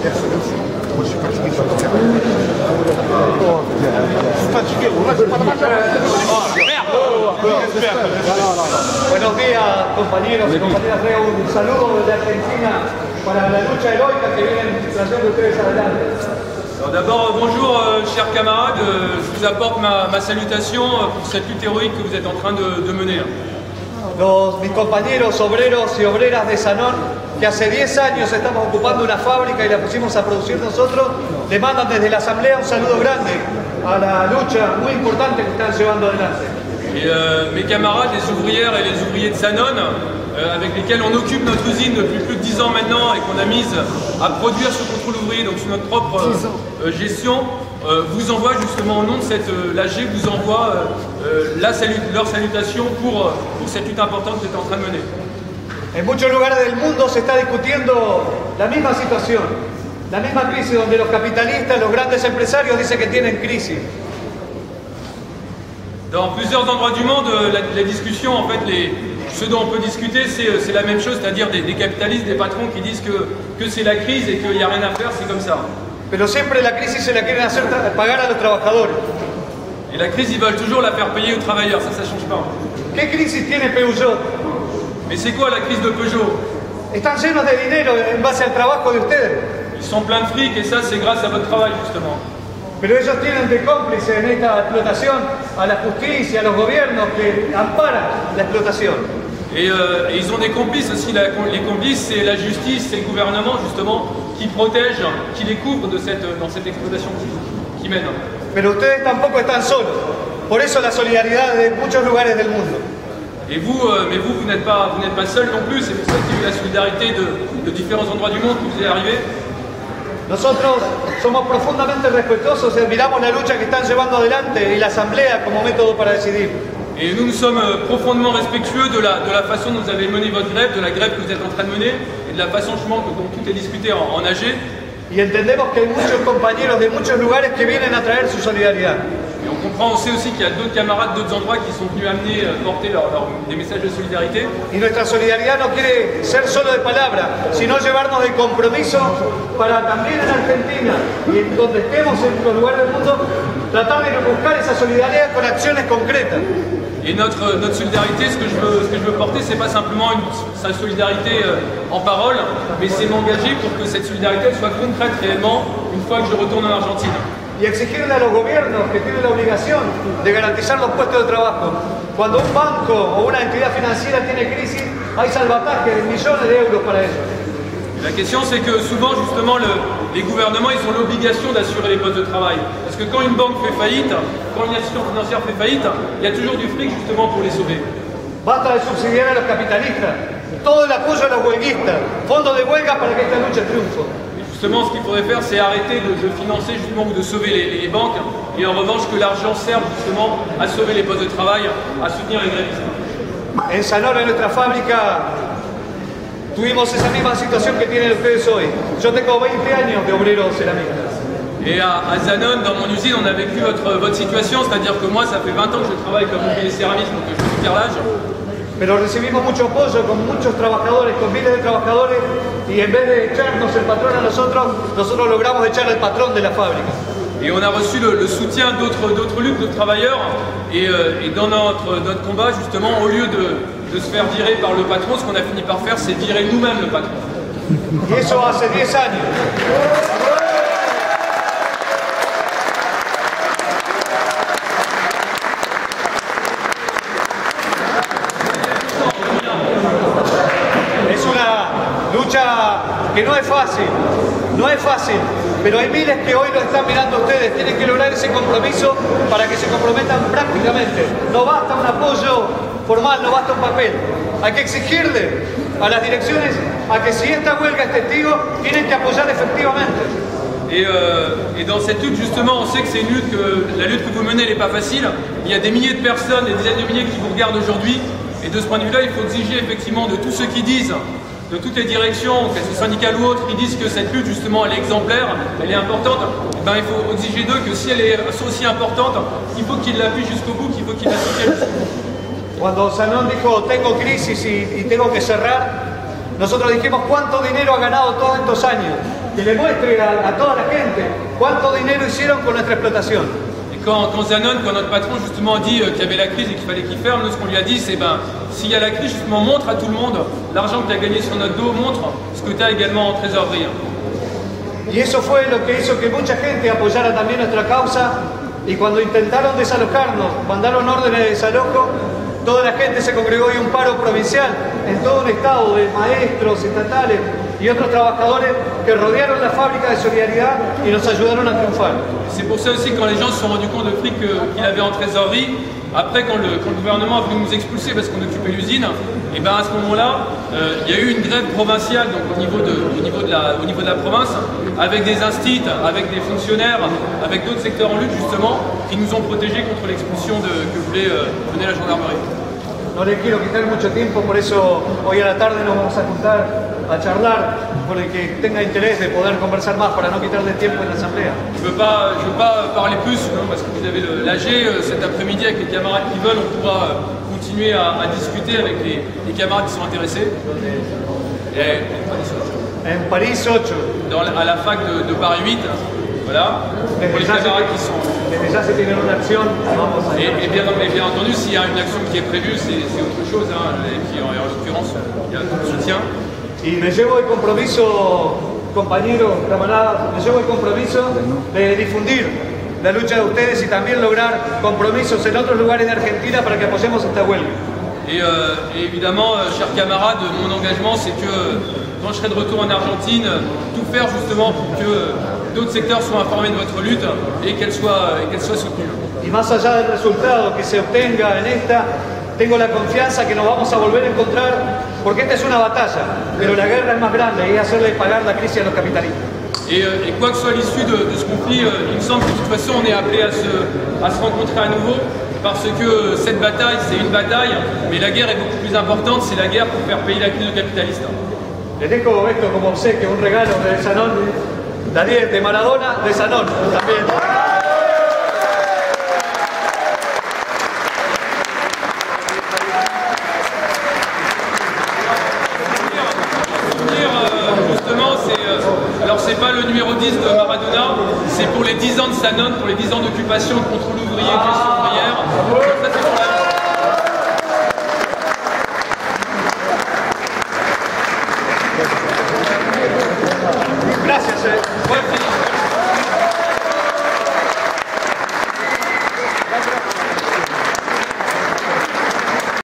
Moi je suis fatigué, je suis fatigué. Buenos días, compañeros y compañeras. Traigo un saludo desde Argentina para la lucha heroica que vienen trayendo ustedes adelante. D'abord, bonjour chers camarades, je vous apporte ma salutation pour cette lutte héroïque que vous êtes en train de mener. Mis compañeros obreros y obreras de Sanón, que hace 10 años estamos ocupando una fábrica y la pusimos a producir nosotros, le mandan desde la asamblea un saludo grande a la lucha muy importante que están llevando adelante. Et mes camarades, les ouvrières et les ouvriers de Sanón, avec lesquels on occupe notre usine depuis plus de 10 ans maintenant et qu'on a mise à produire ce contrôle ouvrier, donc sous notre propre gestion, vous envoie justement au nom de cette l'AG, vous envoie leur salutation pour cette lutte importante que tu es en train de mener. En muchos lugares del mundo se está discutiendo la misma situación, la misma crisis donde los capitalistas, los grandes empresarios dicen que tienen crisis. Dans plusieurs endroits du monde, la discussion, en fait, ce dont on peut discuter, c'est la même chose, c'est-à-dire des capitalistes, des patrons qui disent que c'est la crise et qu'il n'y a rien à faire, c'est comme ça. Pero siempre la crisis se la quieren hacer pagar a los trabajadores. Et la crise, ils veulent toujours la faire payer aux travailleurs, ça ne change pas. ¿Qué crisis tiene Peugeot? Mais c'est quoi la crise de Peugeot? Están llenos de dinero en base al trabajo de ustedes. Ils sont pleins de fric et ça, c'est grâce à votre travail, justement. Pero ellos tienen de cómplice en esta explotación a la justicia, a los gobiernos que amparan la explotación. Et ils ont des complices aussi. Les complices, c'est la justice, c'est le gouvernement justement qui protège, qui les couvre dans cette exploitation qui mène. Pero ustedes tampoco están solos. Por eso la solidaridad de muchos lugares del mundo. Et vous, vous n'êtes pas seul non plus. C'est pour ça qu'il y a eu la solidarité de différents endroits du monde que vous êtes arrivés. Nosotros somos profundamente respetuosos y admiramos la lucha que están llevando adelante y la asamblea como método para decidir. Et nous sommes profondément respectueux de la façon dont vous avez mené votre grève, de la grève que vous êtes en train de mener, et de la façon justement dont tout est discuté en AG. Y entendemos que hay muchos compañeros de muchos lugares que vienen a traer su solidaridad. Et on comprend aussi qu'il y a d'autres camarades d'autres endroits qui sont venus amener, porter des messages de solidarité. Y nuestra solidaridad no quiere ser solo de palabra, sino llevarnos de compromiso para también en Argentina y en donde estemos en los lugares del mundo, tratar de buscar esa solidaridad con acciones concretas. Et notre solidarité, ce que je veux porter, c'est pas simplement sa solidarité en parole, mais c'est m'engager pour que cette solidarité soit concrète réellement une fois que je retourne en Argentine. Y exigirle a los gobiernos que tienen la obligación de garantizar los puestos de trabajo. Cuando un banco o una entidad financiera tiene crisis, hay salvataje de millones de euros para ellos. La question, c'est que souvent, justement, les gouvernements, ils ont l'obligation d'assurer les postes de travail. Parce que quand une banque fait faillite, quand une institution financière fait faillite, il y a toujours du fric, justement, pour les sauver. Basta de subsidiar a los capitalistas, todo el apoyo a los huelguistas, fondos de huelga para que esta lucha triunfe. Justement, ce qu'il faudrait faire, c'est arrêter de financer justement ou de sauver les banques, et en revanche que l'argent serve justement à sauver les postes de travail, à soutenir les grévistes. En Sanón, en nuestra fábrica, tuvimos esa misma situación que tienen ustedes hoy. Yo tengo 20 años de obrero ceramista. Et à Sanón, dans mon usine, on a vécu votre situation, c'est-à-dire que moi, ça fait 20 ans que je travaille comme ouvrier céramiste, donc je suis carrelage. Pero recibimos mucho apoyo con muchos trabajadores, con miles de trabajadores, y en vez de echarnos el patrón a nosotros logramos echar al patrón de la fábrica. Et on a reçu le soutien d'autres luttes, de travailleurs, et dans notre combat, justement, au lieu de se faire virer par le patron, ce qu'on a fini par faire, c'est virer nous-mêmes le patron. Y eso hace 10 años. Que no es fácil, pero hay miles que hoy lo están mirando ustedes, tienen que lograr ese compromiso para que se comprometan prácticamente. No basta un apoyo formal, no basta un papel, hay que exigirle a las direcciones a que si esta huelga es testigo, tienen que apoyar efectivamente. Et dans cette lutte, justement, on sait que c'est une lutte, la lutte que vous menez n'est pas facile. Il y a des milliers de personnes, des dizaines de milliers qui vous regardent aujourd'hui, et de ce point de vue-là, il faut exiger effectivement de tous ceux qui disent, de toutes les directions, qu'elles soient syndicales ou autres, qui disent que cette lutte, justement, elle est exemplaire, elle est importante, ben, il faut exiger d'eux que si elle est aussi importante, il faut qu'ils l'appuient jusqu'au bout, qu'il faut qu'ils la soutiennent jusqu'au bout. Cuando Sanón dijo, tengo crisis y tengo que cerrar, nosotros dijimos cuánto dinero ha ganado todos estos años. Que le muestre a toda la gente cuánto dinero hicieron con nuestra explotación. Et quand Zanon, quand notre patron justement dit qu'il y avait la crise et qu'il fallait qu'il ferme, nous ce qu'on lui a dit c'est s'il y a la crise, justement montre à tout le monde l'argent que tu as gagné sur notre dos, montre ce que tu as également en trésorerie. Y eso fue lo que hizo que mucha gente apoyara también nuestra causa, y cuando intentaron desalojarnos, mandaron órdenes de desalojo, toda la gente se congregó y un paro provincial en todo un estado de maestros estatales y otros trabajadores que rodearon la fábrica de Solidaridad y nos ayudaron a triunfar. C'est pour ça aussi que quand les gens se sont rendus compte du fric qu'il avait en trésorerie, après quand le gouvernement a voulu nous expulser parce qu'on occupait l'usine, et à ce moment-là, il y a eu une grève provinciale donc au niveau de la province, avec des instituts, avec des fonctionnaires, avec d'autres secteurs en lutte justement, qui nous ont protégés contre l'expulsion que voulait mener la gendarmerie. No les quiero quitar mucho tiempo, por eso hoy a la tarde nos vamos a juntar a charlar, por el que tenga interés de poder conversar más para no quitarle tiempo en la asamblea. Je veux pas parler plus, non, parce que vous avez l'AG cet après-midi avec les camarades qui veulent, on pourra continuer à discuter avec les camarades qui sont intéressés. En París 8. À la fac de Paris 8, voilà, pour les camarades qui sont... Et bien entendu, s'il y a une action qui est prévue, c'est autre chose, et puis en l'occurrence, il y a tout le soutien. Y me llevo el compromiso, compañeros, camaradas, me llevo el compromiso de difundir la lucha de ustedes y también lograr compromisos en otros lugares de Argentina para que apoyemos esta huelga. Et évidemment, chers camarades, mon engagement, c'est que quand je serai de retour en Argentine, tout faire justement pour que d'autres secteurs soient informés de votre lutte et qu'elle soit soutenue. Y más allá del resultado que se obtenga en esta, tengo la confianza que nos vamos a volver a encontrar, porque esta es una batalla, pero la guerra es más grande y es hacerle pagar la crisis a los capitalistas. Et quoi que soit l'issue de ce conflit, il me semble que de toute façon on est appelé à se rencontrer à nouveau, parce que cette bataille, c'est une bataille, mais la guerre est beaucoup plus importante, c'est la guerre pour faire payer la crise aux capitalistes. Les dejo esto como obsequio, un regalo de Zanon, Daniel, de Maradona, de Zanon también. Alors c'est pas le numéro 10 de Maradona, c'est pour les 10 ans de Zanon, pour les 10 ans d'occupation, de contrôle ouvrier, de gestion ouvrière.